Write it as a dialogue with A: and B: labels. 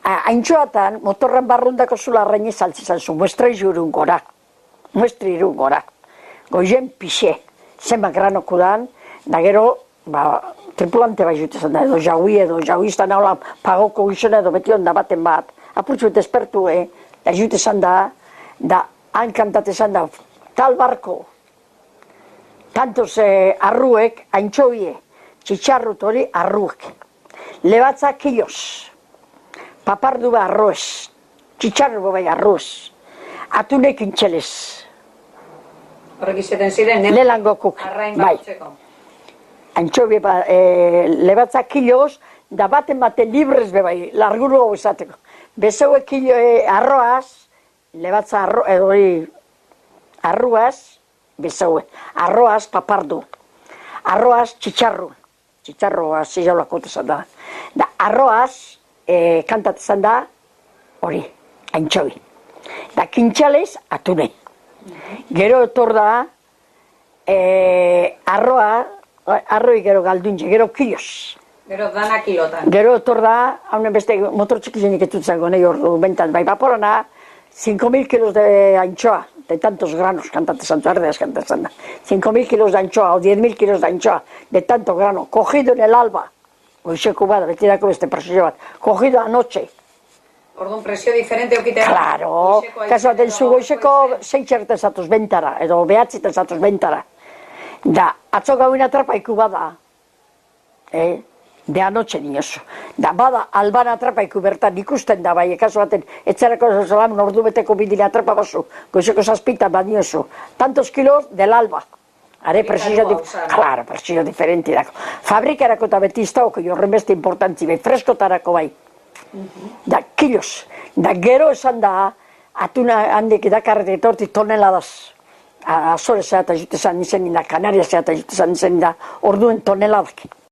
A: haintxoatan, motorren barrundako zula arraini saltzizan zu, muestra irun gora. Goien pixe, zenbat granoko dan, da gero, tripulante bai jutezan da, edo jauiztan hau pagoko gizona edo beti onda baten bat. Apurtxut espertu, da jutezan da han kantatezan da, tal barko, tantos arruek, haintxobie, txitxarrut hori arruek. Lebatza kiloz, papardu ba arroez, txitxarru bai arroez, atunek intxelez.
B: Horrek izaten ziren,
A: Lelangokuk,
B: arrain
A: bai.
B: batzeko.
A: Antxobi lebatza kiloz, da baten librez bebai, larguru hau izateko. Bezeue kilo arroaz, lebatza arruaz, bezeue, arroaz papardu, arroaz txitxarru, txitxarroa zizaulako tezan da. Da arroaz kantatezan da, hori, antxobi. Da kintxalez atune. Gero etor da, arroi gero galduntxe, gero kiloz.
B: Gero dana kilotan.
A: Gero etor da, haunen beste motor txikizenik etutzen nahi hor bentan, bai baporana, 5.000 kilos de anchoa, de tantos granos, kantatezan zu, erdeaz kantatezan da. 5.000 kilos de anchoa, o 10.000 kilos de anchoa, de tanto grano, cogido en el alba, goizeko bada, betirako beste presio bat, cogido anoche.
B: Orduan presio diferente okitera.
A: Claro, kaso baten zu goizeko 6 txerten zatuz bentara, edo 9 zatuz bentara. Da, atzo gauin atrapaiku bada, de anoche niozu. Da, bada, alban atrapaiku bertan ikusten da, bai, kaso baten, etzerako zolam nordu beteko bidile atrapa bazu, goizeko 7 bat niozu. Tantos kilos del alba. Are, presio diferenti dako. Fabrikarako eta beti iztauko, jorren beste importantzi, bai, freskotarako bai. Da, kilos. Da, gero esan da, atuna handik edakarretik etorti toneladas. Azore zeata jutezan izen da, Kanaria zeata jutezan izen da, orduen toneladak.